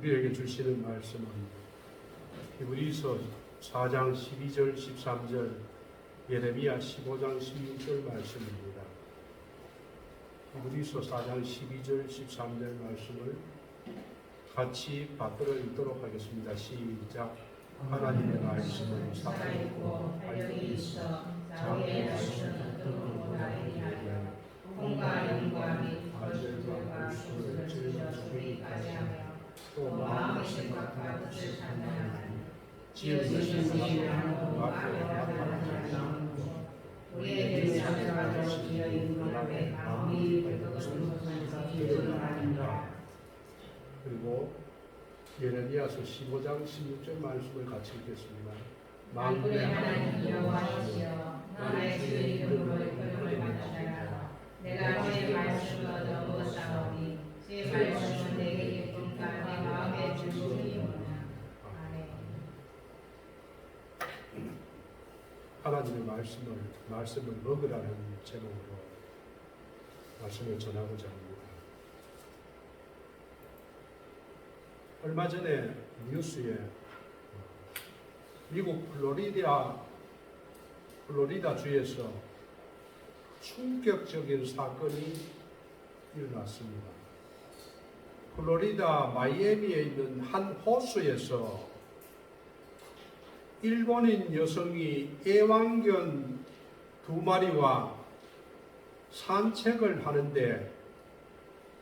우리에게 주시는 말씀은 히브리서 4장 12절 13절, 예레미야 15장 16절 말씀입니다. 히브리서 4장 12절 13절 말씀을 같이 받들어 읽도록 하겠습니다. 시작. 하나님의 말씀은 살아있고 활력이 있어 자기의 말씀은 뜻으로 나에게 하여 공과 영광이 관절과 물수를 찔러 죽이기까지 하며 또 마음의 생각과 뜻을 판단하니 지으신 이라는 앞에 나타나는 우리에게 상처가 지어 있는 앞에 마음이 벌떡하는 것을 드러납니다. 그리고 예레미야서 15장 16절 말씀을 같이 읽겠습니다. 만군의 하나님 여호와시여 나의 주의 이름으로 이끌림을 받으시라. 내가 주의 말씀을 얻어 무엇하오니 주의 말씀은 내게 기쁨과 내 마음의 즐거움이오나. 아멘. 하나님의 말씀을 먹으라는 제목으로 말씀을 전하고자 합니다. 얼마 전에 뉴스에 미국 플로리다 주에서 충격적인 사건이 일어났습니다. 플로리다 마이애미에 있는 한 호수에서 일본인 여성이 애완견 2마리와 산책을 하는데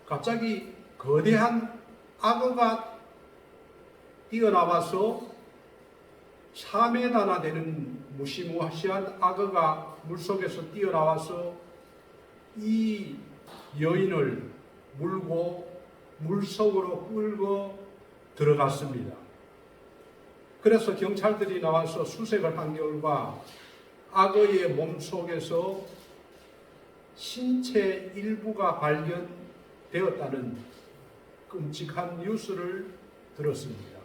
갑자기 거대한 악어가 뛰어나와서 4m나 되는 무시무시한 악어가 물속에서 뛰어나와서 이 여인을 물고 물속으로 끌고 들어갔습니다. 그래서 경찰들이 나와서 수색을 한 결과 악어의 몸속에서 신체 일부가 발견되었다는 끔찍한 뉴스를 들었습니다.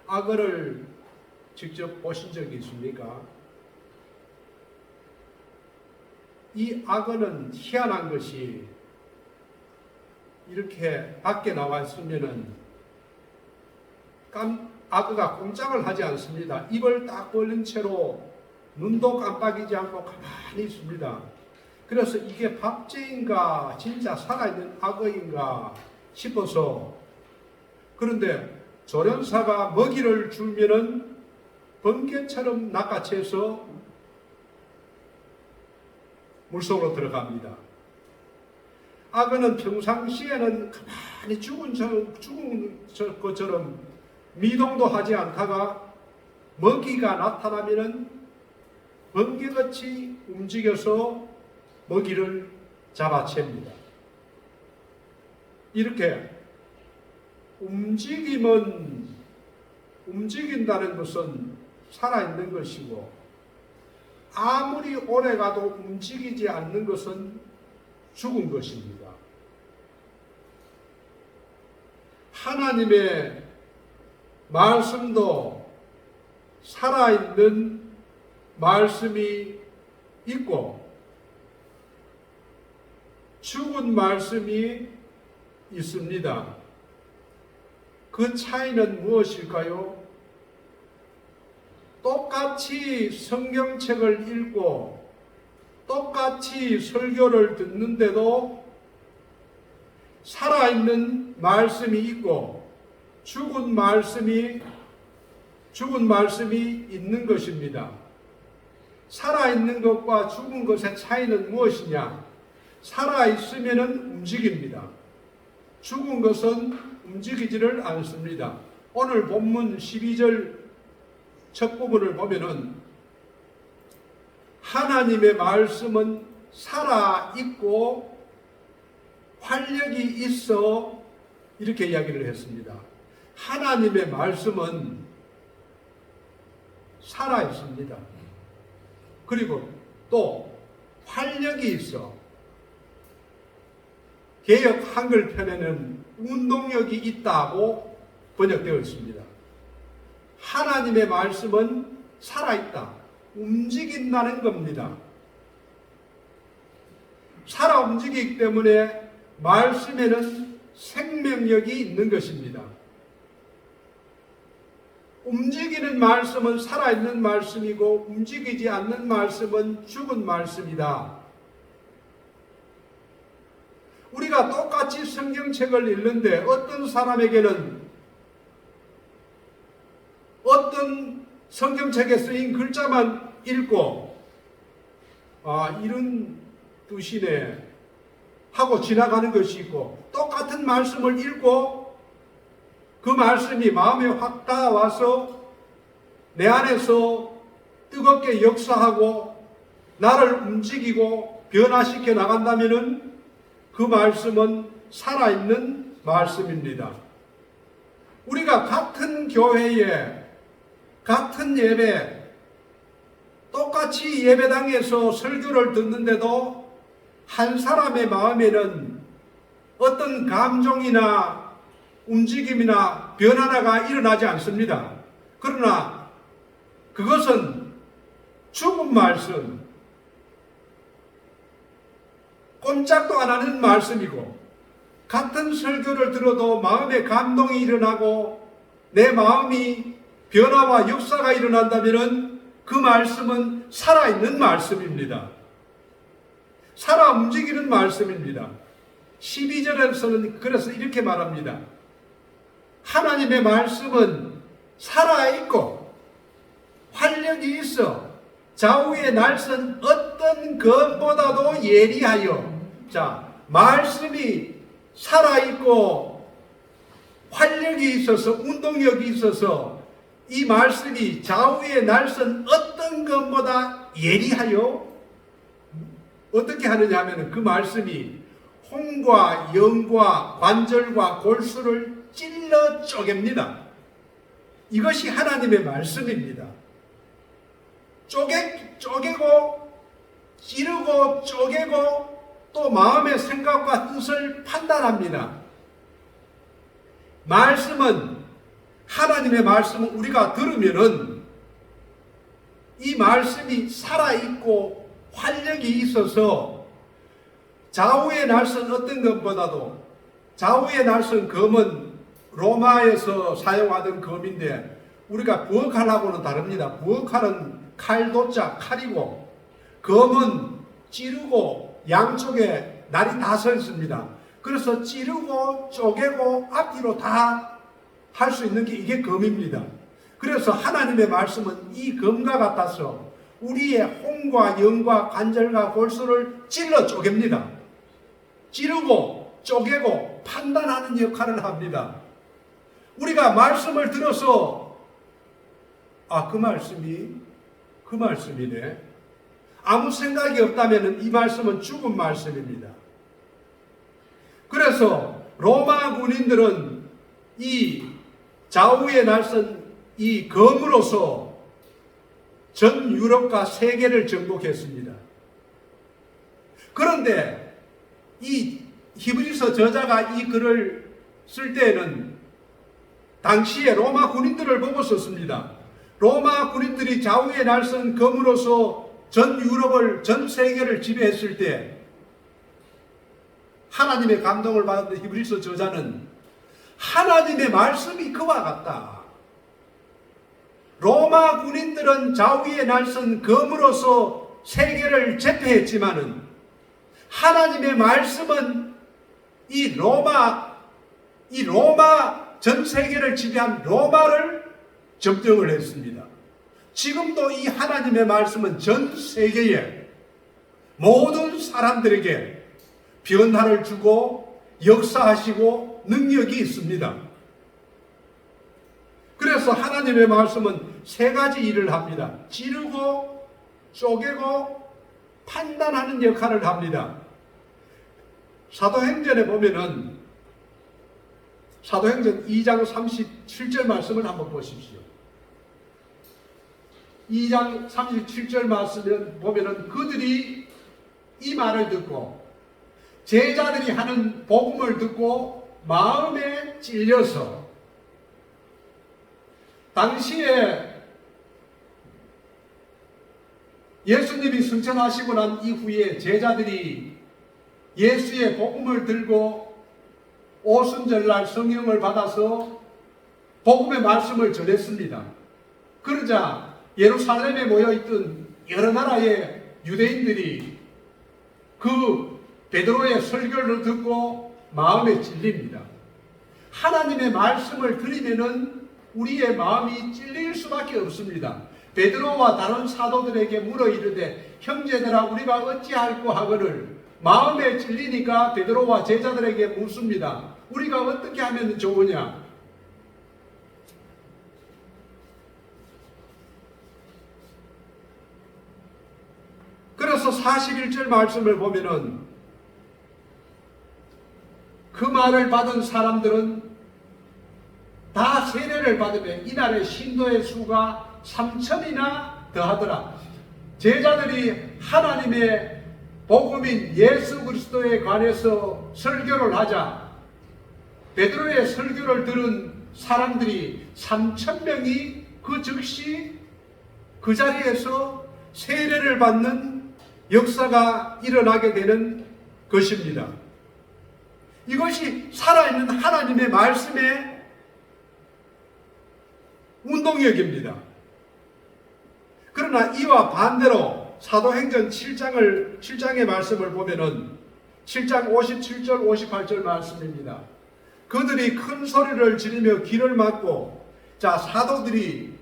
악어를 직접 보신 적이 있습니까? 이 악어는 희한한 것이 이렇게 밖에 나와 있으면은 악어가 꼼짝을 하지 않습니다. 입을 딱 벌린 채로 눈도 깜빡이지 않고 가만히 있습니다. 그래서 이게 밥제인가 진짜 살아있는 악어인가 싶어서, 그런데 조련사가 먹이를 주면은 번개처럼 낚아채서 물속으로 들어갑니다. 악어는 평상시에는 가만히 죽은 것처럼 미동도 하지 않다가 먹이가 나타나면은 번개같이 움직여서 먹이를 잡아챕니다. 이렇게 움직인다는 것은 살아있는 것이고, 아무리 오래 가도 움직이지 않는 것은 죽은 것입니다. 하나님의 말씀도 살아있는 말씀이 있고 죽은 말씀이 있습니다. 그 차이는 무엇일까요? 똑같이 성경책을 읽고 똑같이 설교를 듣는데도 살아있는 말씀이 있고 죽은 말씀이 있는 것입니다. 살아있는 것과 죽은 것의 차이는 무엇이냐? 살아있으면 움직입니다. 죽은 것은 움직이지를 않습니다. 오늘 본문 12절 첫 부분을 보면은 하나님의 말씀은 살아있고 활력이 있어, 이렇게 이야기를 했습니다. 하나님의 말씀은 살아있습니다. 그리고 또 활력이 있어. 개역 한글편에는 운동력이 있다고 번역되어 있습니다. 하나님의 말씀은 살아있다, 움직인다는 겁니다. 살아 움직이기 때문에 말씀에는 생명력이 있는 것입니다. 움직이는 말씀은 살아있는 말씀이고 움직이지 않는 말씀은 죽은 말씀이다. 우리가 똑같이 성경책을 읽는데 어떤 사람에게는 어떤 성경책에 쓰인 글자만 읽고 이런 뜻이네 하고 지나가는 것이 있고, 똑같은 말씀을 읽고 그 말씀이 마음에 확 닿아와서 내 안에서 뜨겁게 역사하고 나를 움직이고 변화시켜 나간다면 그 말씀은 살아있는 말씀입니다. 우리가 같은 교회에 같은 예배 똑같이 예배당에서 설교를 듣는데도 한 사람의 마음에는 어떤 감정이나 움직임이나 변화가 일어나지 않습니다. 그러나 그것은 죽은 말씀, 꼼짝도 안 하는 말씀이고, 같은 설교를 들어도 마음에 감동이 일어나고 내 마음이 변화와 역사가 일어난다면 그 말씀은 살아있는 말씀입니다. 살아 움직이는 말씀입니다. 12절에서는 그래서 이렇게 말합니다. 하나님의 말씀은 살아있고 활력이 있어 좌우의 날선 어떤 것보다도 예리하여. 자, 말씀이 살아있고 활력이 있어서 운동력이 있어서 이 말씀이 좌우의 날선 어떤 것보다 예리하여. 어떻게 하느냐 하면 그 말씀이 혼과 영과 관절과 골수를 찔러 쪼갭니다. 이것이 하나님의 말씀입니다. 쪼개고 찌르고 쪼개고 또 마음의 생각과 뜻을 판단합니다. 말씀은, 하나님의 말씀을 우리가 들으면은 이 말씀이 살아있고 활력이 있어서 좌우의 날선 어떤 것보다도, 좌우의 날선 검은 로마에서 사용하던 검인데 우리가 부엌칼하고는 다릅니다. 부엌칼은 칼도자 칼이고 검은 찌르고 양쪽에 날이 다 서 있습니다. 그래서 찌르고 쪼개고 앞뒤로 다 할 수 있는 게 이게 검입니다. 그래서 하나님의 말씀은 이 검과 같아서 우리의 혼과 영과 관절과 골수를 찔러 쪼갭니다. 찌르고 쪼개고 판단하는 역할을 합니다. 우리가 말씀을 들어서 그 말씀이네. 아무 생각이 없다면 이 말씀은 죽은 말씀입니다. 그래서 로마 군인들은 이 좌우의 날선 이 검으로서 전 유럽과 세계를 정복했습니다. 그런데 이 히브리서 저자가 이 글을 쓸 때에는 당시에 로마 군인들을 보고 썼습니다. 로마 군인들이 좌우의 날선 검으로서 전 유럽을, 전 세계를 지배했을 때 하나님의 감동을 받은 히브리서 저자는 하나님의 말씀이 그와 같다. 로마 군인들은 좌우의 날선 검으로서 세계를 제패했지만은 하나님의 말씀은 이 로마 전 세계를 지배한 로마를 점령을 했습니다. 지금도 이 하나님의 말씀은 전 세계에 모든 사람들에게 변화를 주고 역사하시고 능력이 있습니다. 그래서 하나님의 말씀은 세 가지 일을 합니다. 찌르고 쪼개고 판단하는 역할을 합니다. 사도행전에 보면은 사도행전 2장 37절 말씀을 한번 보십시오. 2장 37절 말씀을 보면은 그들이 이 말을 듣고 제자들이 하는 복음을 듣고 마음에 찔려서 당시에 예수님이 승천하시고 난 이후에 제자들이 예수의 복음을 들고 오순절날 성령을 받아서 복음의 말씀을 전했습니다. 그러자 예루살렘에 모여있던 여러 나라의 유대인들이 그 베드로의 설교를 듣고 마음에 찔립니다. 하나님의 말씀을 들으면은 우리의 마음이 찔릴 수밖에 없습니다. 베드로와 다른 사도들에게 물어 이르되 형제들아 우리가 어찌할꼬 하거늘 마음에 찔리니까 베드로와 제자들에게 묻습니다. 우리가 어떻게 하면 좋으냐? 그래서 41절 말씀을 보면은 그 말을 받은 사람들은 다 세례를 받으면 이날의 신도의 수가 3,000이나 더하더라. 제자들이 하나님의 복음인 예수 그리스도에 관해서 설교를 하자 베드로의 설교를 들은 사람들이 3,000명이 그 즉시 그 자리에서 세례를 받는 역사가 일어나게 되는 것입니다. 이것이 살아있는 하나님의 말씀의 운동력입니다. 그러나 이와 반대로 사도행전 7장의 말씀을 보면은 7장 57절 58절 말씀입니다. 그들이 큰 소리를 지르며 귀를 막고 자 사도들이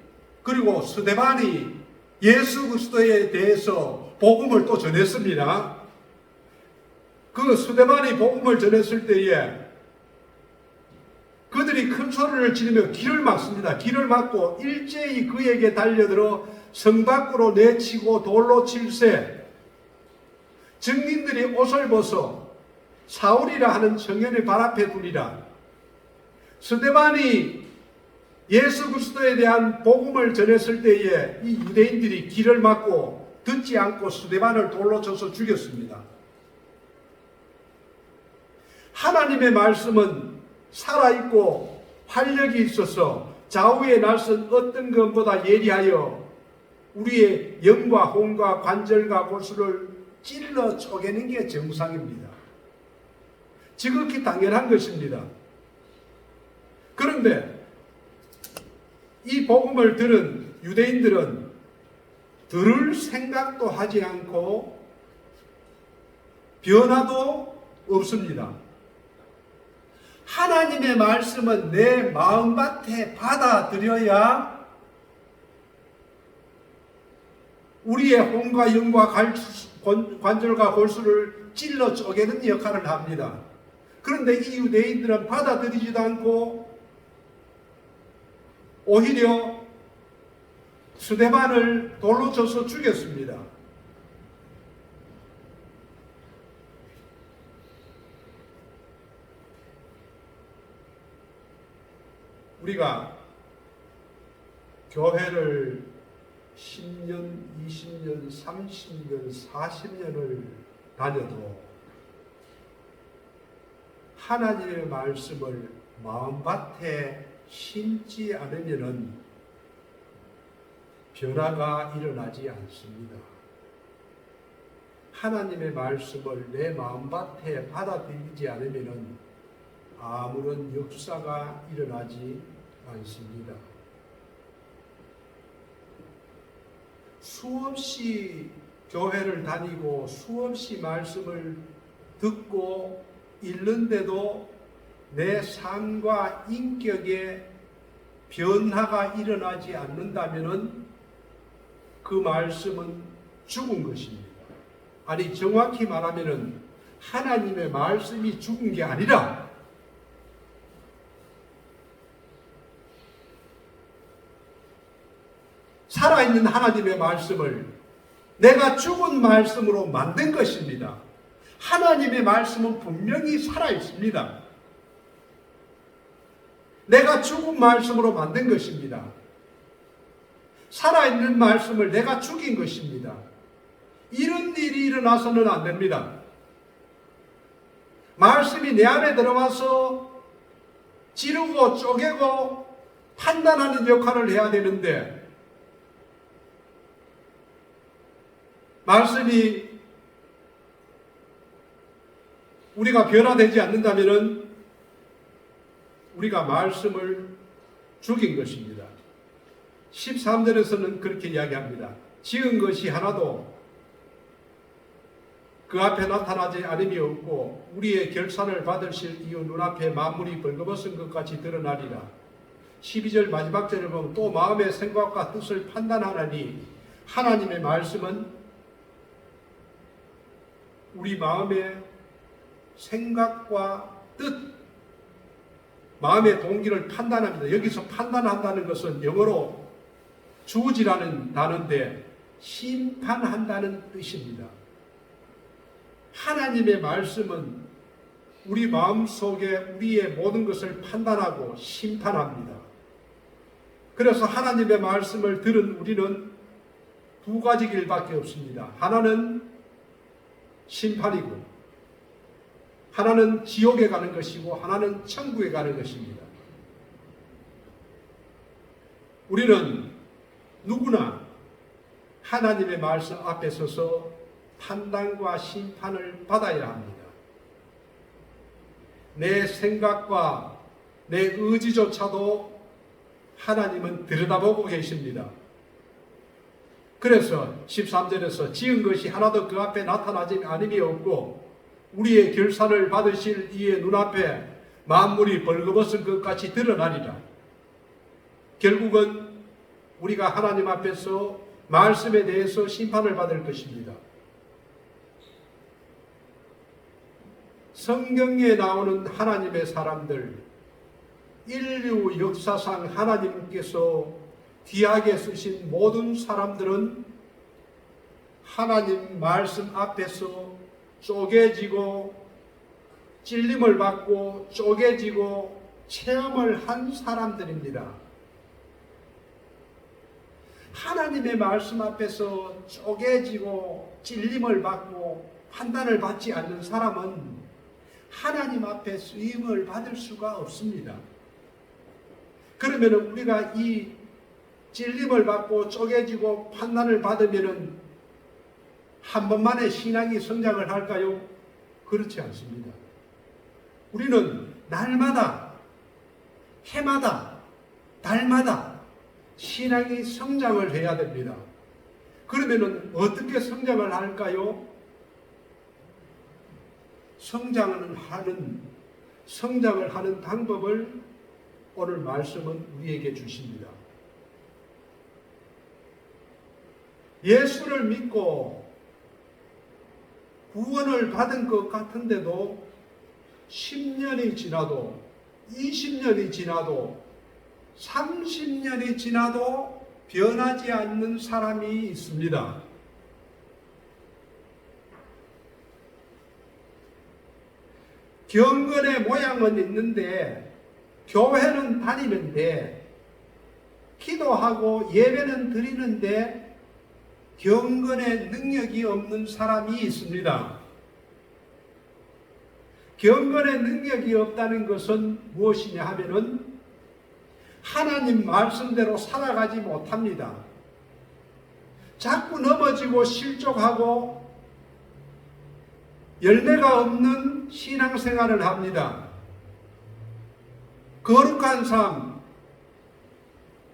그리고 스데반이 예수 그리스도에 대해서 복음을 또 전했습니다. 그 스데반이 복음을 전했을 때에 그들이 큰 소리를 지르며 길을 막습니다. 길을 막고 일제히 그에게 달려들어 성 밖으로 내치고 돌로 칠세. 증인들이 옷을 벗어 사울이라 하는 청년의 발 앞에 두리라. 스데반이 예수 그리스도에 대한 복음을 전했을 때에 이 유대인들이 길을 막고 듣지 않고 스데반을 돌로 쳐서 죽였습니다. 하나님의 말씀은 살아있고 활력이 있어서 좌우의 날선 어떤 것보다 예리하여 우리의 영과 혼과 관절과 골수를 찔러 쪼개는 게 정상입니다. 지극히 당연한 것입니다. 그런데 이 복음을 들은 유대인들은 들을 생각도 하지 않고 변화도 없습니다. 하나님의 말씀은 내 마음밭에 받아들여야 우리의 혼과 영과 관절과 골수를 찔러 쪼개는 역할을 합니다. 그런데 이 유대인들은 받아들이지도 않고 오히려 스데반을 돌로 쳐서 죽였습니다. 우리가 교회를 10년, 20년, 30년, 40년을 다녀도 하나님의 말씀을 마음밭에 심지 않으면 변화가 일어나지 않습니다. 하나님의 말씀을 내 마음밭에 받아들이지 않으면 아무런 역사가 일어나지 않습니다. 수없이 교회를 다니고 수없이 말씀을 듣고 읽는데도 내 삶과 인격에 변화가 일어나지 않는다면 그 말씀은 죽은 것입니다. 아니 정확히 말하면 하나님의 말씀이 죽은 게 아니라 살아있는 하나님의 말씀을 내가 죽은 말씀으로 만든 것입니다. 하나님의 말씀은 분명히 살아있습니다. 내가 죽은 말씀으로 만든 것입니다. 살아있는 말씀을 내가 죽인 것입니다. 이런 일이 일어나서는 안 됩니다. 말씀이 내 안에 들어와서 지르고 쪼개고 판단하는 역할을 해야 되는데 말씀이 우리가 변화되지 않는다면 우리가 말씀을 죽인 것입니다. 13절에서는 그렇게 이야기합니다. 지은 것이 하나도 그 앞에 나타나지 않음이 없고 우리의 결산을 받으실 이유 눈앞에 만물이 벌거벗은 것 같이 드러나리라. 12절 마지막 절을 보면 또 마음의 생각과 뜻을 판단하나니 하나님의 말씀은 우리 마음의 생각과 뜻, 마음의 동기를 판단합니다. 여기서 판단한다는 것은 영어로 주지라는 단어인데 심판한다는 뜻입니다. 하나님의 말씀은 우리 마음속에 우리의 모든 것을 판단하고 심판합니다. 그래서 하나님의 말씀을 들은 우리는 두 가지 길밖에 없습니다. 하나는 심판이고 하나는 지옥에 가는 것이고 하나는 천국에 가는 것입니다. 우리는 누구나 하나님의 말씀 앞에 서서 판단과 심판을 받아야 합니다. 내 생각과 내 의지조차도 하나님은 들여다보고 계십니다. 그래서 13절에서 지은 것이 하나도 그 앞에 나타나지 않음이 없고 우리의 결산을 받으실 이의 눈앞에 만물이 벌거벗은 것 같이 드러나리라. 결국은 우리가 하나님 앞에서 말씀에 대해서 심판을 받을 것입니다. 성경에 나오는 하나님의 사람들, 인류 역사상 하나님께서 귀하게 쓰신 모든 사람들은 하나님 말씀 앞에서 쪼개지고 찔림을 받고 쪼개지고 체험을 한 사람들입니다. 하나님의 말씀 앞에서 쪼개지고 찔림을 받고 판단을 받지 않는 사람은 하나님 앞에 쓰임을 받을 수가 없습니다. 그러면 우리가 이 찔림을 받고 쪼개지고 판단을 받으면 한 번만에 신앙이 성장을 할까요? 그렇지 않습니다. 우리는 날마다, 해마다, 달마다 신앙이 성장을 해야 됩니다. 그러면 어떻게 성장을 할까요? 성장을 하는 방법을 오늘 말씀은 우리에게 주십니다. 예수를 믿고 구원을 받은 것 같은데도 10년이 지나도 20년이 지나도 30년이 지나도 변하지 않는 사람이 있습니다. 경건의 모양은 있는데 교회는 다니는데 기도하고 예배는 드리는데 경건의 능력이 없는 사람이 있습니다. 경건의 능력이 없다는 것은 무엇이냐 하면은 하나님 말씀대로 살아가지 못합니다. 자꾸 넘어지고 실족하고 열매가 없는 신앙생활을 합니다. 거룩한 삶,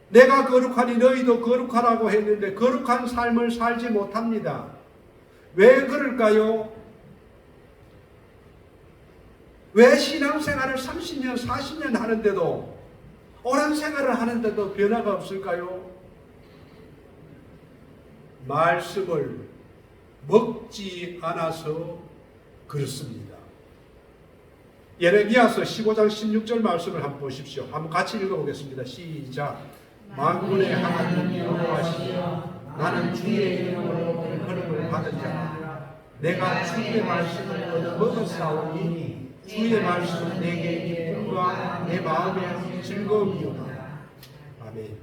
내가 거룩하니 너희도 거룩하라고 했는데 거룩한 삶을 살지 못합니다. 왜 그럴까요? 왜 신앙생활을 30년, 40년 하는데도 오랜 생활을 하는데도 변화가 없을까요? 말씀을 먹지 않아서 그렇습니다. 예레미야서 15장 16절 말씀을 한번 보십시오. 한번 같이 읽어보겠습니다. 시작. 만군의 하나님 여호와시여 나는 주의 이름으로 일컬음을 받은 자라. 내가 주의 말씀을 얻어먹었사오니 주의 말씀은 내게 기쁨과 내 마음의 즐거움이오다. 아멘.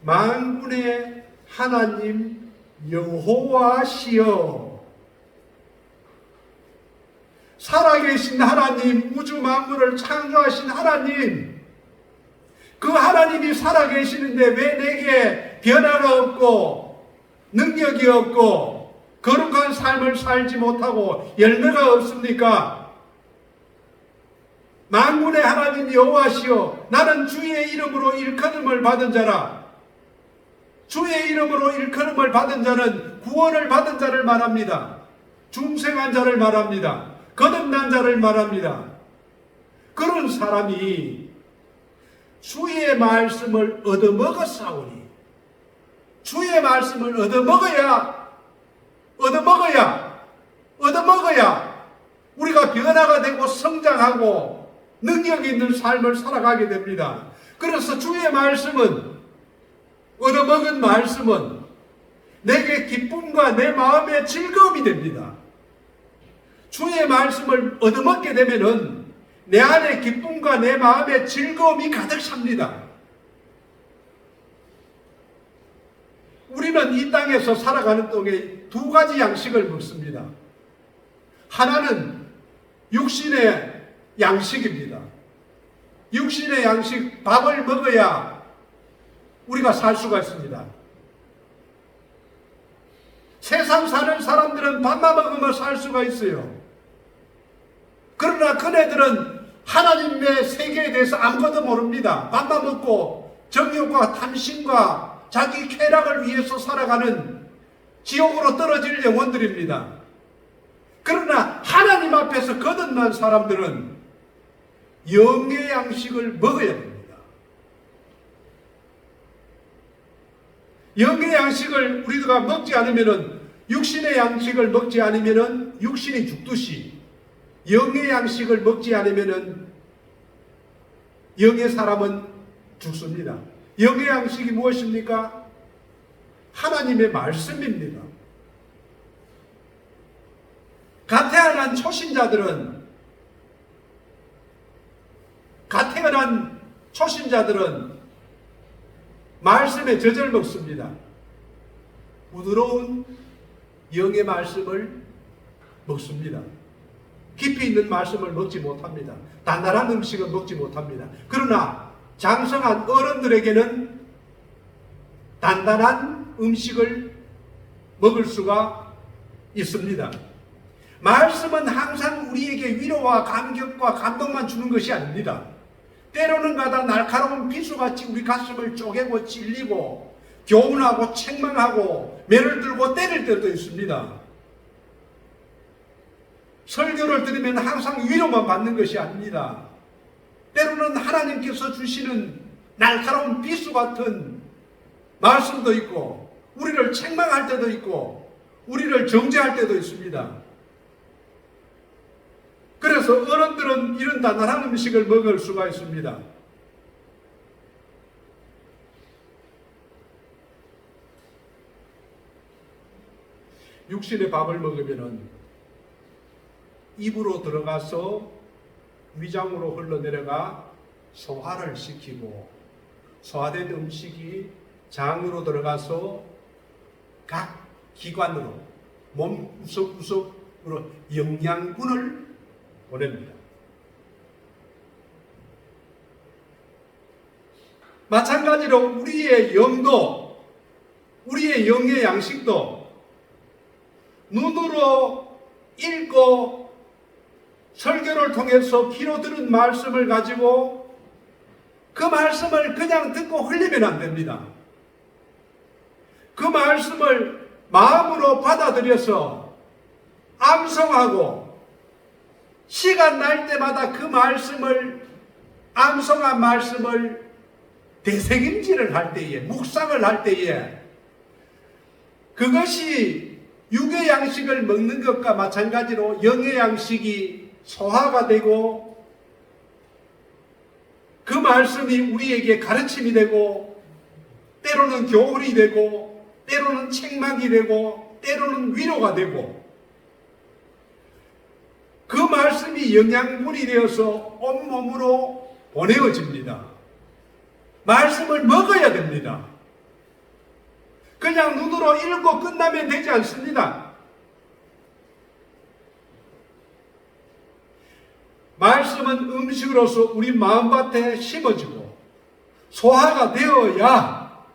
만군의 하나님 여호와시여 살아계신 하나님, 우주 만물을 창조하신 하나님, 그 하나님이 살아계시는데 왜 내게 변화가 없고 능력이 없고 거룩한 삶을 살지 못하고 열매가 없습니까? 만군의 하나님 여호와시여 나는 주의 이름으로 일컬음을 받은 자라. 주의 이름으로 일컬음을 받은 자는 구원을 받은 자를 말합니다. 중생한 자를 말합니다. 거듭난 자를 말합니다. 그런 사람이 주의 말씀을 얻어먹었사오니 주의 말씀을 얻어먹어야 우리가 변화가 되고 성장하고 능력 있는 삶을 살아가게 됩니다. 그래서 주의 말씀은 얻어먹은 말씀은 내게 기쁨과 내 마음의 즐거움이 됩니다. 주의 말씀을 얻어먹게 되면은 내 안에 기쁨과 내 마음의 즐거움이 가득 찹니다. 우리는 이 땅에서 살아가는 동안 두 가지 양식을 먹습니다. 하나는 육신의 양식입니다. 육신의 양식, 밥을 먹어야 우리가 살 수가 있습니다. 세상 사는 사람들은 밥만 먹으면 살 수가 있어요. 그러나 그네들은 하나님의 세계에 대해서 아무것도 모릅니다. 밥만 먹고 정욕과 탐심과 자기 쾌락을 위해서 살아가는 지옥으로 떨어질 영혼들입니다. 그러나 하나님 앞에서 거듭난 사람들은 영의 양식을 먹어야 됩니다. 영의 양식을 우리가 먹지 않으면은, 육신의 양식을 먹지 않으면은 육신이 죽듯이 영의 양식을 먹지 않으면은 영의 사람은 죽습니다. 영의 양식이 무엇입니까? 하나님의 말씀입니다. 갓 태어난 초신자들은 말씀의 젖을 먹습니다. 부드러운 영의 말씀을 먹습니다. 깊이 있는 말씀을 먹지 못합니다. 단단한 음식을 먹지 못합니다. 그러나 장성한 어른들에게는 단단한 음식을 먹을 수가 있습니다. 말씀은 항상 우리에게 위로와 감격과 감동만 주는 것이 아닙니다. 때로는 가다 날카로운 비수같이 우리 가슴을 쪼개고 찔리고 교훈하고 책망하고 매를 들고 때릴 때도 있습니다. 설교를 들으면 항상 위로만 받는 것이 아닙니다. 때로는 하나님께서 주시는 날카로운 비수 같은 말씀도 있고 우리를 책망할 때도 있고 우리를 정죄할 때도 있습니다. 그래서 어른들은 이런 단단한 음식을 먹을 수가 있습니다. 육신의 밥을 먹으면은 입으로 들어가서 위장으로 흘러내려가 소화를 시키고 소화된 음식이 장으로 들어가서 각 기관으로 몸 구석구석으로 영양분을 보냅니다. 마찬가지로 우리의 영도, 우리의 영의 양식도 눈으로 읽고 설교를 통해서 귀로 들은 말씀을 가지고 그 말씀을 그냥 듣고 흘리면 안 됩니다. 그 말씀을 마음으로 받아들여서 암송하고 시간 날 때마다 그 말씀을, 암송한 말씀을 되새김질을 할 때에, 묵상을 할 때에 그것이 육의 양식을 먹는 것과 마찬가지로 영의 양식이 소화가 되고 그 말씀이 우리에게 가르침이 되고 때로는 교훈이 되고 때로는 책망이 되고 때로는 위로가 되고 그 말씀이 영양분이 되어서 온몸으로 보내어집니다. 말씀을 먹어야 됩니다. 그냥 눈으로 읽고 끝나면 되지 않습니다. 말씀은 음식으로서 우리 마음밭에 심어지고 소화가 되어야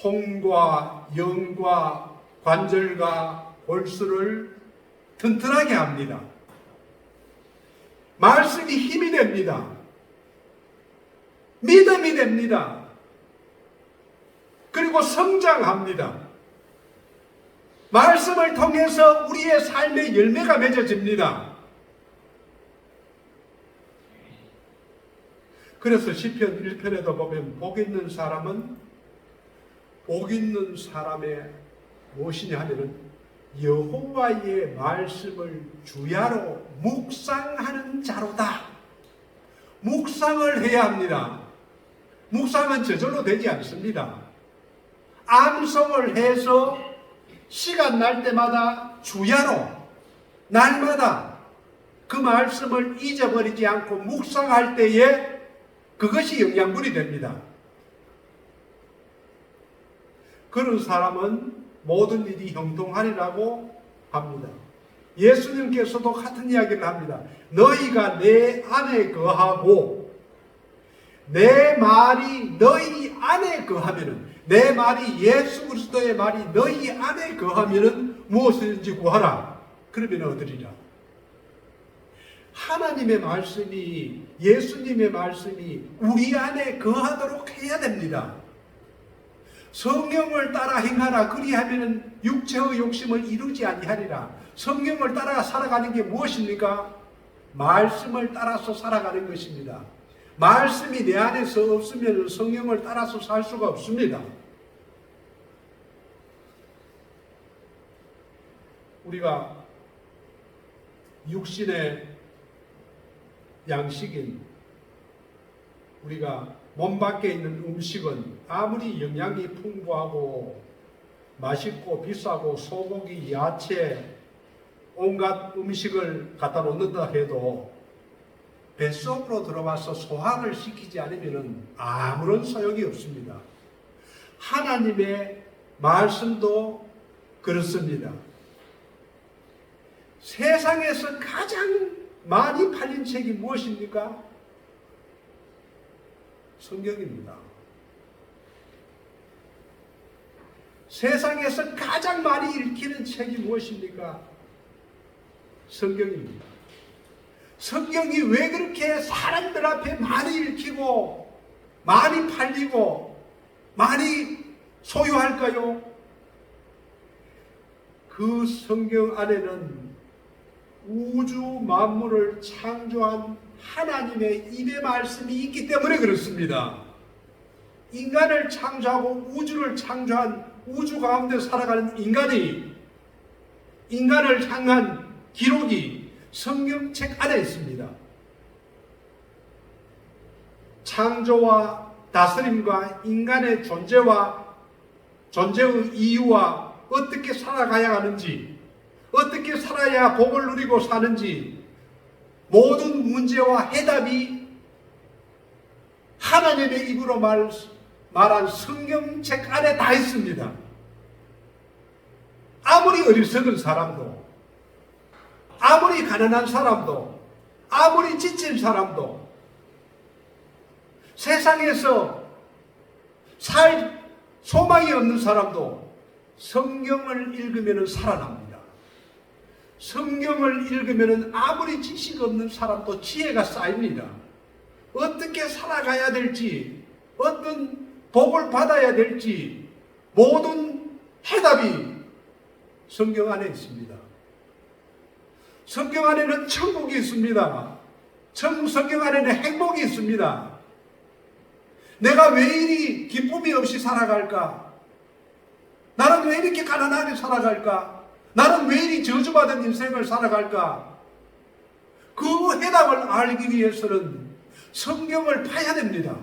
혼과 영과 관절과 골수를 튼튼하게 합니다. 말씀이 힘이 됩니다. 믿음이 됩니다. 그리고 성장합니다. 말씀을 통해서 우리의 삶의 열매가 맺어집니다. 그래서 시편 1편에도 보면 복 있는 사람은 복 있는 사람의 무엇이냐 하면은 여호와의 말씀을 주야로 묵상하는 자로다. 묵상을 해야 합니다. 묵상은 저절로 되지 않습니다. 암송을 해서 시간 날 때마다 주야로 날마다 그 말씀을 잊어버리지 않고 묵상할 때에 그것이 영양분이 됩니다. 그런 사람은 모든 일이 형통하리라고 합니다. 예수님께서도 같은 이야기를 합니다. 너희가 내 안에 거하고 내 말이 너희 안에 거하면은, 내 말이 예수 그리스도의 말이 너희 안에 거하면은 무엇이든지 구하라. 그러면 얻으리라. 하나님의 말씀이, 예수님의 말씀이 우리 안에 거하도록 해야 됩니다. 성령을 따라 행하라. 그리하면 육체의 욕심을 이루지 아니하리라. 성령을 따라 살아가는 게 무엇입니까? 말씀을 따라서 살아가는 것입니다. 말씀이 내 안에서 없으면 성령을 따라서 살 수가 없습니다. 우리가 육신의 양식인 우리가 몸 밖에 있는 음식은 아무리 영양이 풍부하고 맛있고 비싸고 소고기, 야채, 온갖 음식을 갖다 놓는다 해도 뱃속으로 들어와서 소화를 시키지 않으면 아무런 소용이 없습니다. 하나님의 말씀도 그렇습니다. 세상에서 가장 많이 팔린 책이 무엇입니까? 성경입니다. 세상에서 가장 많이 읽히는 책이 무엇입니까? 성경입니다. 성경이 왜 그렇게 사람들 앞에 많이 읽히고 많이 팔리고 많이 소유할까요? 그 성경 안에는 우주 만물을 창조한 하나님의 입의 말씀이 있기 때문에 그렇습니다. 인간을 창조하고 우주를 창조한 우주 가운데 살아가는 인간이, 인간을 향한 기록이 성경책 안에 있습니다. 창조와 다스림과 인간의 존재와 존재의 이유와 어떻게 살아가야 하는지, 어떻게 살아야 복을 누리고 사는지 모든 문제와 해답이 하나님의 입으로 말한 성경책 안에 다 있습니다. 아무리 어리석은 사람도, 아무리 가난한 사람도, 아무리 지친 사람도, 세상에서 살 소망이 없는 사람도 성경을 읽으면 살아납니다. 성경을 읽으면 아무리 지식 없는 사람도 지혜가 쌓입니다. 어떻게 살아가야 될지, 어떤 복을 받아야 될지 모든 해답이 성경 안에 있습니다. 성경 안에는 천국이 있습니다. 성경 안에는 행복이 있습니다. 내가 왜 이리 기쁨이 없이 살아갈까? 나는 왜 이렇게 가난하게 살아갈까? 나는 왜 이리 저주받은 인생을 살아갈까? 그 해답을 알기 위해서는 성경을 파야 됩니다.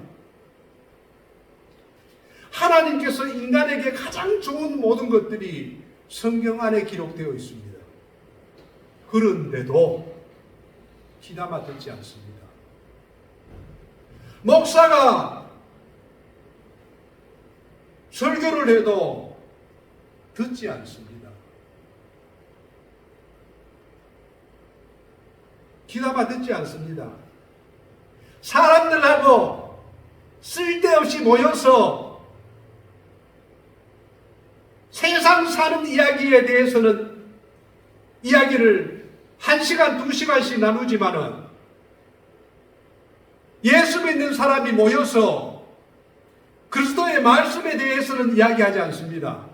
하나님께서 인간에게 가장 좋은 모든 것들이 성경 안에 기록되어 있습니다. 그런데도 귀담아 듣지 않습니다. 목사가 설교를 해도 듣지 않습니다. 귀담아 듣지 않습니다. 사람들하고 쓸데없이 모여서 세상 사는 이야기에 대해서는 이야기를 1시간, 2시간씩 나누지만은 예수 믿는 사람이 모여서 그리스도의 말씀에 대해서는 이야기하지 않습니다.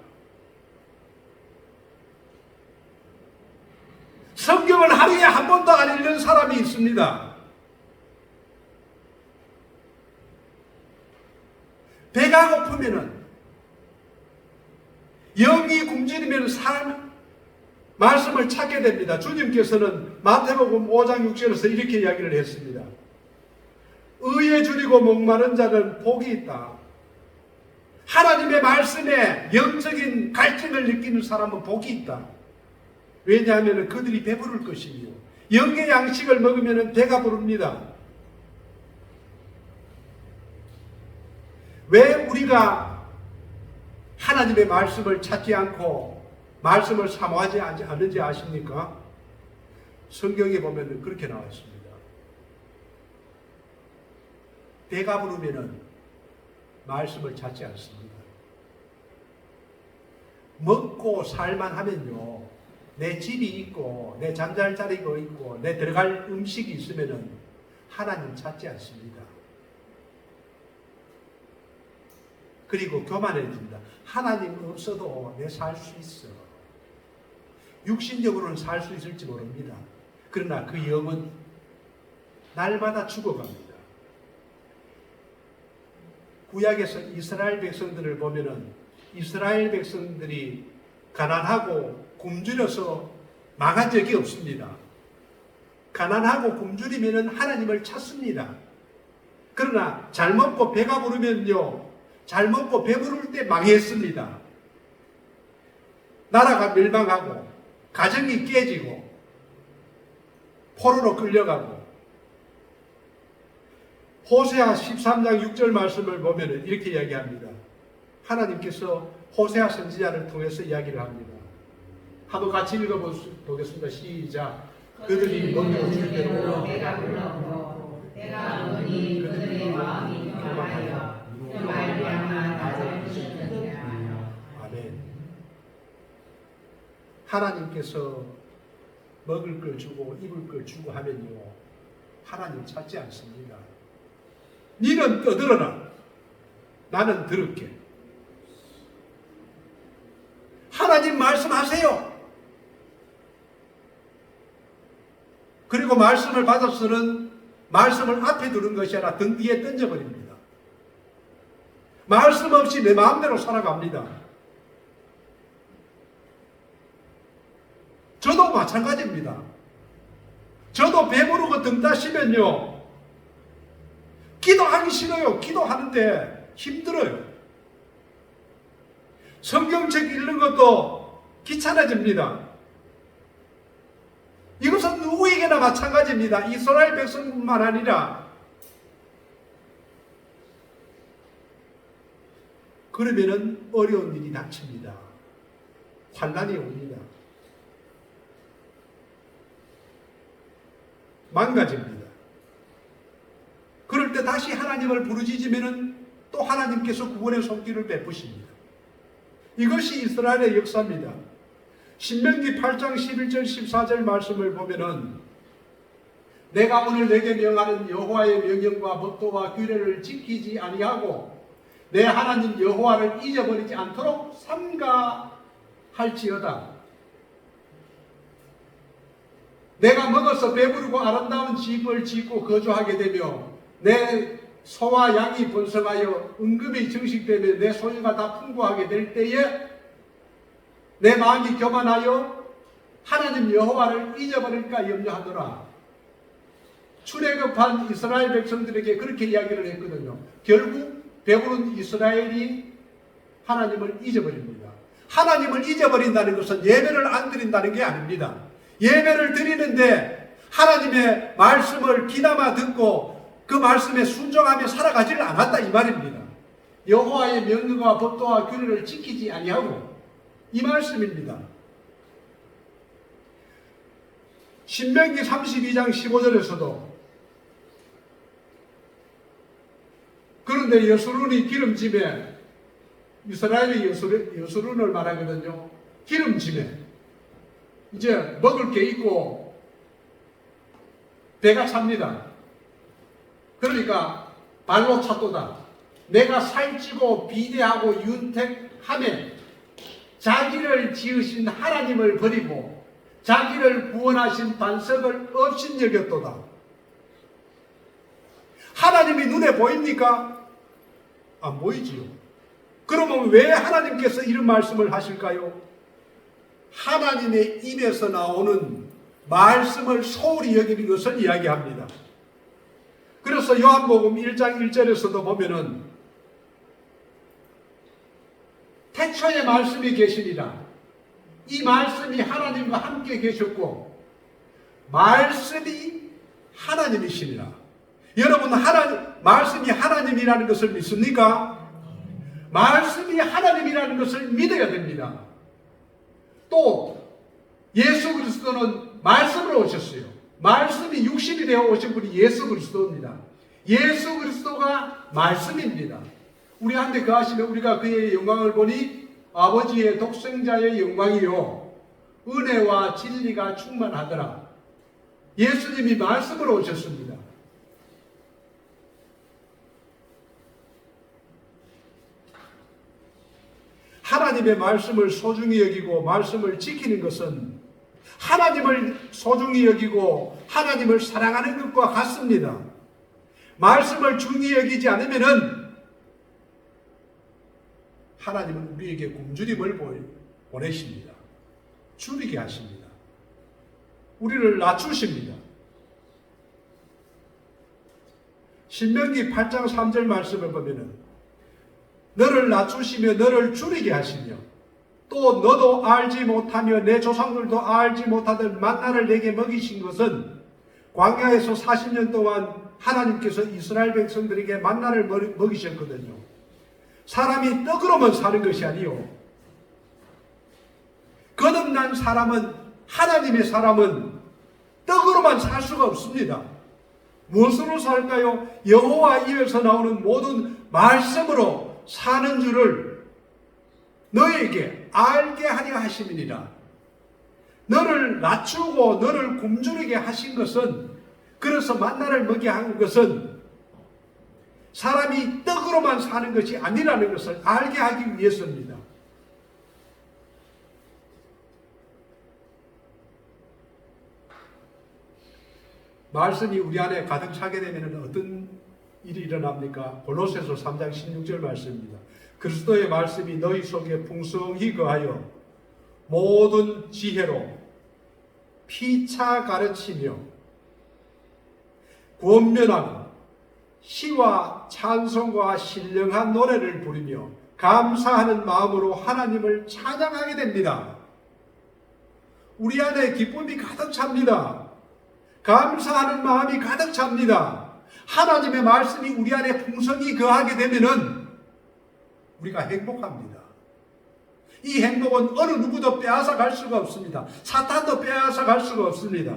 성경을 하루에 한 번도 안 읽는 사람이 있습니다. 배가 고프면은, 영이 굶주리면 말씀을 찾게 됩니다. 주님께서는 마태복음 5장 6절에서 이렇게 이야기를 했습니다. 의에 줄이고 목마른 자는 복이 있다. 하나님의 말씀에 영적인 갈증을 느끼는 사람은 복이 있다. 왜냐하면 그들이 배부를 것이며 영의 양식을 먹으면 배가 부릅니다. 왜 우리가 하나님의 말씀을 찾지 않고 말씀을 사모하지 않는지 아십니까? 성경에 보면 그렇게 나와 있습니다. 배가 부르면 말씀을 찾지 않습니다. 먹고 살만 하면요, 내 집이 있고 내 잠잘 자리가 있고 내 들어갈 음식이 있으면 하나님 찾지 않습니다. 그리고 교만해집니다. 하나님 없어도 내 살 수 있어. 육신적으로는 살 수 있을지 모릅니다. 그러나 그 영은 날마다 죽어갑니다. 구약에서 이스라엘 백성들을 보면은 이스라엘 백성들이 가난하고 굶주려서 망한 적이 없습니다. 가난하고 굶주리면은 하나님을 찾습니다. 그러나 잘 먹고 배가 부르면요, 잘 먹고 배부를 때 망했습니다. 나라가 멸망하고 가정이 깨지고 포로로 끌려가고. 호세아 13장 6절 말씀을 보면 이렇게 이야기합니다. 하나님께서 호세아 선지자를 통해서 이야기를 합니다. 한번 같이 읽어보겠습니다. 시작. 그들이 먹여 줄 대로 내가 불렀고 내가 노니 그들의 마음이 교만하여 그 말미암아 나를 부르느니라. 아멘. 하나님께서 먹을 걸 주고 입을 걸 주고 하면요, 하나님 찾지 않습니다. 니는 떠들어라, 나는 들을게. 하나님 말씀하세요. 그리고 말씀을 받아서는 말씀을 앞에 두는 것이 아니라 등 뒤에 던져버립니다. 말씀 없이 내 마음대로 살아갑니다. 저도 마찬가지입니다. 저도 배부르고 등 따시면요, 기도하기 싫어요. 기도하는데 힘들어요. 성경책 읽는 것도 귀찮아집니다. 이것은 누구에게나 마찬가지입니다. 이스라엘 백성뿐만 아니라. 그러면은 어려운 일이 닥칩니다. 환난이 옵니다. 망가집니다. 그럴 때 다시 하나님을 부르짖으면은 또 하나님께서 구원의 손길을 베푸십니다. 이것이 이스라엘의 역사입니다. 신명기 8장 11절 14절 말씀을 보면은 내가 오늘 내게 명하는 여호와의 명령과 법도와 규례를 지키지 아니하고 내 하나님 여호와를 잊어버리지 않도록 삼가할지어다. 내가 먹어서 배부르고 아름다운 집을 짓고 거주하게 되며 내 소와 양이 번성하여 은금이 증식되며 내 소유가 다 풍부하게 될 때에 내 마음이 교만하여 하나님 여호와를 잊어버릴까 염려하더라. 출애굽한 이스라엘 백성들에게 그렇게 이야기를 했거든요. 결국 배부른 이스라엘이 하나님을 잊어버립니다. 하나님을 잊어버린다는 것은 예배를 안 드린다는 게 아닙니다. 예배를 드리는데 하나님의 말씀을 귀담아 듣고 그 말씀에 순종하며 살아가지를 않았다 이 말입니다. 여호와의 명령과 법도와 규례를 지키지 아니하고 이 말씀입니다. 신명기 32장 15절에서도 그런데 여수룬이 기름짐에, 이스라엘의 여수룬을 말하거든요. 기름짐에 이제 먹을 게 있고 배가 찹니다. 그러니까 발로 찼도다. 내가 살찌고 비대하고 윤택하며 자기를 지으신 하나님을 버리고 자기를 구원하신 반석을 업신여겼도다. 하나님이 눈에 보입니까? 안 보이지요. 그러면 왜 하나님께서 이런 말씀을 하실까요? 하나님의 입에서 나오는 말씀을 소홀히 여기는 것을 이야기합니다. 그래서 요한복음 1장 1절에서도 보면은 태초에 말씀이 계시니라. 이 말씀이 하나님과 함께 계셨고 말씀이 하나님이시니라. 여러분 말씀이 하나님이라는 것을 믿습니까? 말씀이 하나님이라는 것을 믿어야 됩니다. 또 예수 그리스도는 말씀으로 오셨어요. 말씀이 육신이 되어 오신 분이 예수 그리스도입니다. 예수 그리스도가 말씀입니다. 우리한테 거하시면 우리가 그의 영광을 보니 아버지의 독생자의 영광이요 은혜와 진리가 충만하더라. 예수님이 말씀으로 오셨습니다. 하나님의 말씀을 소중히 여기고 말씀을 지키는 것은 하나님을 소중히 여기고 하나님을 사랑하는 것과 같습니다. 말씀을 중히 여기지 않으면은 하나님은 우리에게 굶주림을 보내십니다. 줄이게 하십니다. 우리를 낮추십니다. 신명기 8장 3절 말씀을 보면은 너를 낮추시며 너를 줄이게 하시며 또 너도 알지 못하며 내 조상들도 알지 못하던 만나를 내게 먹이신 것은 광야에서 40년 동안 하나님께서 이스라엘 백성들에게 만나를 먹이셨거든요. 사람이 떡으로만 사는 것이 아니요 거듭난 사람은 하나님의 사람은 떡으로만 살 수가 없습니다. 무엇으로 살까요? 여호와 입에서 나오는 모든 말씀으로 사는 줄을 너에게 알게 하려 하심이니라. 너를 낮추고 너를 굶주리게 하신 것은 그래서 만나를 먹게 한 것은 사람이 떡으로만 사는 것이 아니라는 것을 알게 하기 위해서입니다. 말씀이 우리 안에 가득 차게 되면 어떤 일이 일어납니까? 골로새서 3장 16절 말씀입니다. 그리스도의 말씀이 너희 속에 풍성히 거하여 모든 지혜로 피차 가르치며 권면하며 시와 찬송과 신령한 노래를 부르며 감사하는 마음으로 하나님을 찬양하게 됩니다. 우리 안에 기쁨이 가득 찹니다. 감사하는 마음이 가득 찹니다. 하나님의 말씀이 우리 안에 풍성히 거하게 되면은 우리가 행복합니다. 이 행복은 어느 누구도 빼앗아 갈 수가 없습니다. 사탄도 빼앗아 갈 수가 없습니다.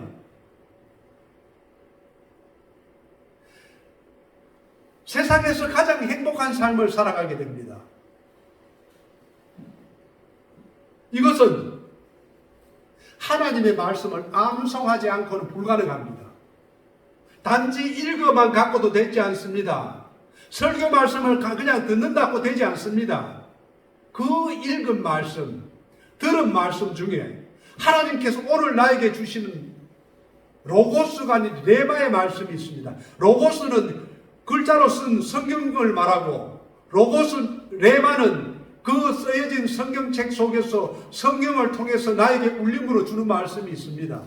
세상에서 가장 행복한 삶을 살아가게 됩니다. 이것은 하나님의 말씀을 암송하지 않고는 불가능합니다. 단지 읽어만 갖고도 되지 않습니다. 설교 말씀을 그냥 듣는다고 되지 않습니다. 그 읽은 말씀, 들은 말씀 중에 하나님께서 오늘 나에게 주시는 로고스가 아닌 레마의 말씀이 있습니다. 로고스는 글자로 쓴 성경을 말하고 레마는 그 쓰여진 성경책 속에서 성경을 통해서 나에게 울림으로 주는 말씀이 있습니다.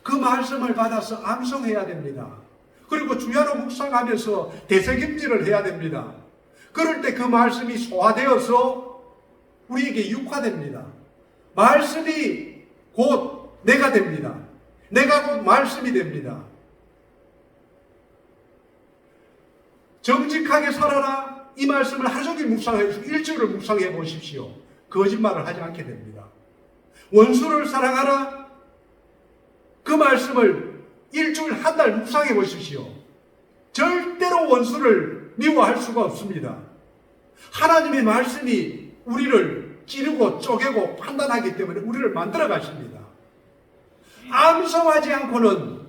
그 말씀을 받아서 암송해야 됩니다. 그리고 주야로 묵상하면서 되새김질을 해야 됩니다. 그럴 때 그 말씀이 소화되어서 우리에게 육화됩니다. 말씀이 곧 내가 됩니다. 내가 곧 말씀이 됩니다. 정직하게 살아라. 이 말씀을 하루 종일 묵상해서 일주일을 묵상해 보십시오. 거짓말을 하지 않게 됩니다. 원수를 사랑하라. 그 말씀을 일주일 한 달 묵상해 보십시오. 절대로 원수를 미워할 수가 없습니다. 하나님의 말씀이 우리를 찌르고 쪼개고 판단하기 때문에 우리를 만들어 가십니다. 암송하지 않고는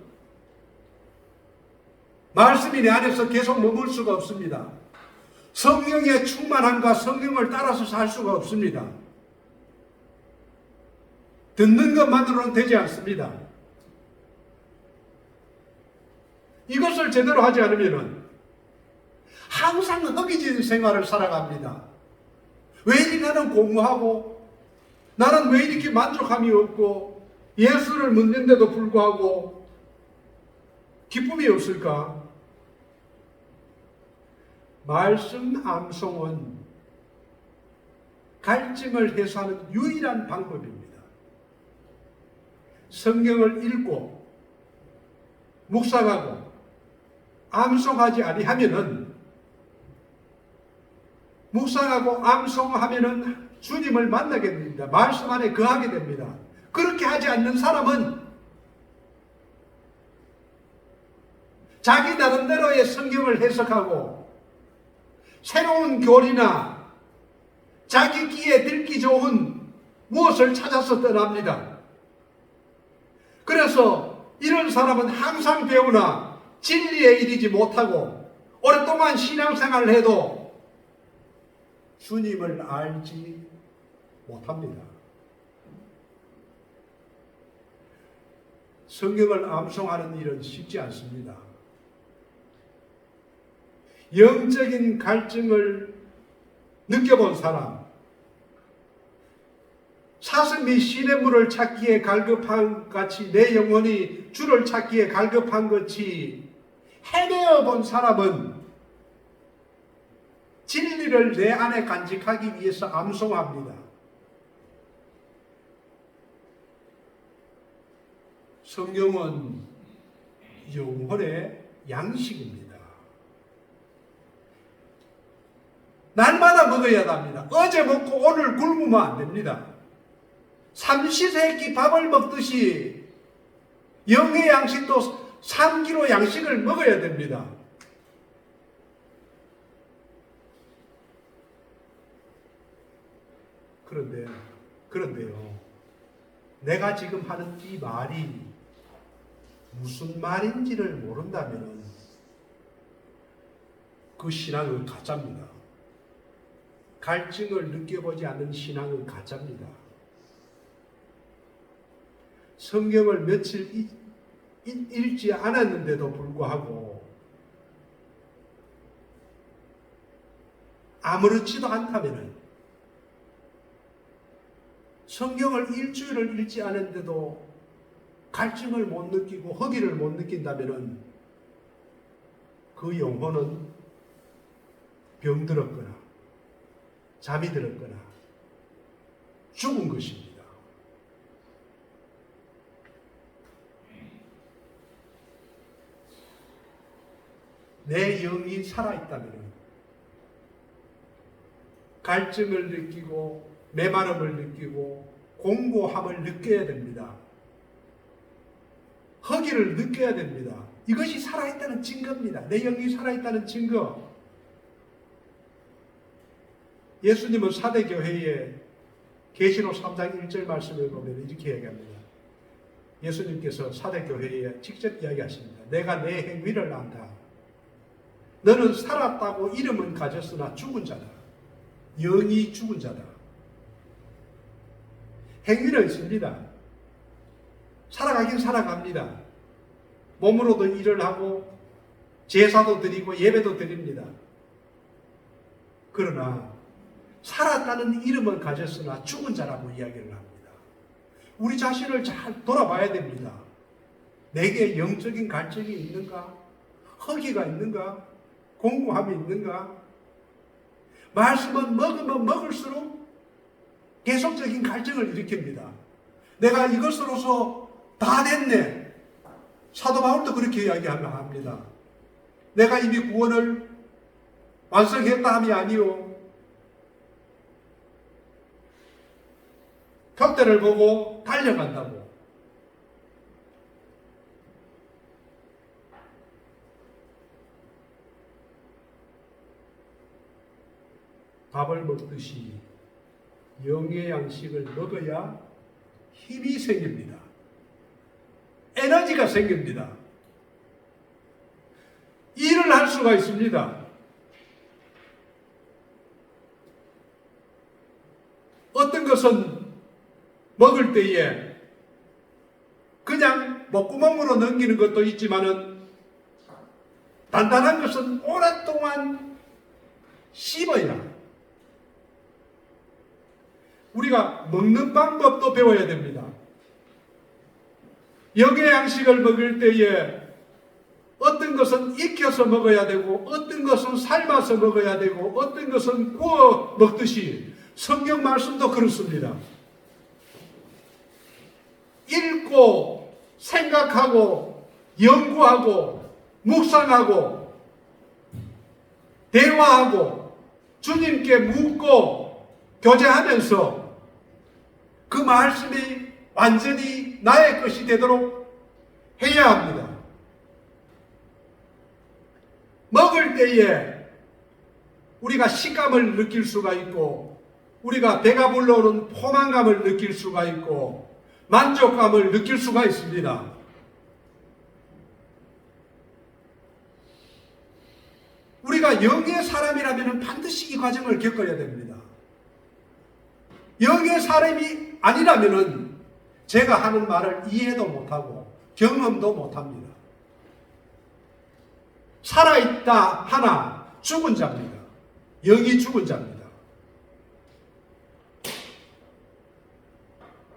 말씀이 내 안에서 계속 머물 수가 없습니다. 성령의 충만함과 성령을 따라서 살 수가 없습니다. 듣는 것만으로는 되지 않습니다. 이것을 제대로 하지 않으면 항상 허기진 생활을 살아갑니다. 왜 이리 나는 공부하고 나는 왜 이렇게 만족함이 없고 예수를 믿는데도 불구하고 기쁨이 없을까? 말씀 암송은 갈증을 해소하는 유일한 방법입니다. 성경을 읽고 묵상하고 암송하지 아니하면은 묵상하고 암송하면은 주님을 만나게 됩니다. 말씀 안에 거하게 됩니다. 그렇게 하지 않는 사람은 자기 나름대로의 성경을 해석하고 새로운 교리나 자기 귀에 듣기 좋은 무엇을 찾아서 떠납니다. 그래서 이런 사람은 항상 배우나 진리에 이르지 못하고 오랫동안 신앙생활을 해도 주님을 알지 못합니다. 성경을 암송하는 일은 쉽지 않습니다. 영적인 갈증을 느껴본 사람, 사슴이 시냇물을 찾기에 갈급한 같이 내 영혼이 주를 찾기에 갈급한 것이 헤매어 본 사람은 진리를 내 안에 간직하기 위해서 암송합니다. 성경은 영혼의 양식입니다. 날마다 먹어야 합니다. 어제 먹고 오늘 굶으면 안 됩니다. 삼시세끼 밥을 먹듯이 영의 양식도 3kg 양식을 먹어야 됩니다. 그런데요. 내가 지금 하는 이 말이 무슨 말인지를 모른다면 그 신앙은 가짜입니다. 갈증을 느껴보지 않는 신앙은 가짜입니다. 성경을 며칠 읽지 않았는데도 불구하고 아무렇지도 않다면 성경을 일주일을 읽지 않았는데도 갈증을 못 느끼고 허기를 못 느낀다면 그 영혼은 병들었거나 잠이 들었거나 죽은 것입니다. 내 영이 살아있다면 갈증을 느끼고 메마름을 느끼고 공고함을 느껴야 됩니다. 허기를 느껴야 됩니다. 이것이 살아있다는 증거입니다. 내 영이 살아있다는 증거. 예수님은 사대교회에 계시록 3장 1절 말씀을 보면 이렇게 얘기합니다. 예수님께서 사대교회에 직접 이야기하십니다. 내가 내 행위를 안다. 너는 살았다고 이름은 가졌으나 죽은 자다. 영이 죽은 자다. 행위는 있습니다. 살아가긴 살아갑니다. 몸으로도 일을 하고 제사도 드리고 예배도 드립니다. 그러나 살았다는 이름은 가졌으나 죽은 자라고 이야기를 합니다. 우리 자신을 잘 돌아봐야 됩니다. 내게 영적인 갈증이 있는가? 허기가 있는가? 공고함이 있는가? 말씀은 먹으면 먹을수록 계속적인 갈증을 일으킵니다. 내가 이것으로서 다 됐네. 사도 바울도 그렇게 이야기합니다. 내가 이미 구원을 완성했다 함이 아니요. 격대를 보고 달려간다고. 밥을 먹듯이 영의 양식을 먹어야 힘이 생깁니다. 에너지가 생깁니다. 일을 할 수가 있습니다. 어떤 것은 먹을 때에 그냥 목구멍으로 넘기는 것도 있지만은 단단한 것은 오랫동안 씹어야 우리가 먹는 방법도 배워야 됩니다. 영의 양식을 먹을 때에 어떤 것은 익혀서 먹어야 되고 어떤 것은 삶아서 먹어야 되고 어떤 것은 구워 먹듯이 성경 말씀도 그렇습니다. 읽고 생각하고 연구하고 묵상하고 대화하고 주님께 묻고 교제하면서 그 말씀이 완전히 나의 것이 되도록 해야 합니다. 먹을 때에 우리가 식감을 느낄 수가 있고 우리가 배가 불러오는 포만감을 느낄 수가 있고 만족감을 느낄 수가 있습니다. 우리가 영의 사람이라면 반드시 이 과정을 겪어야 됩니다. 영의 사람이 아니라면 제가 하는 말을 이해도 못하고 경험도 못합니다. 살아있다 하나 죽은 자입니다. 영이 죽은 자입니다.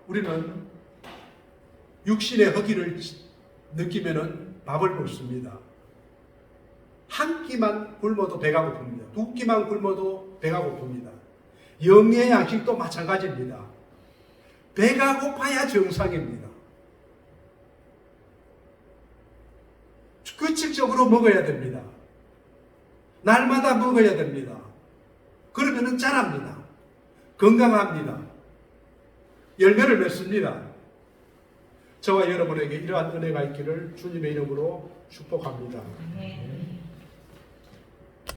우리는 육신의 허기를 느끼면 밥을 먹습니다. 한 끼만 굶어도 배가 고픕니다. 두 끼만 굶어도 배가 고픕니다. 영의 양식도 마찬가지입니다. 배가 고파야 정상입니다. 규칙적으로 먹어야 됩니다. 날마다 먹어야 됩니다. 그러면 자랍니다. 건강합니다. 열매를 맺습니다. 저와 여러분에게 이러한 은혜가 있기를 주님의 이름으로 축복합니다. 네.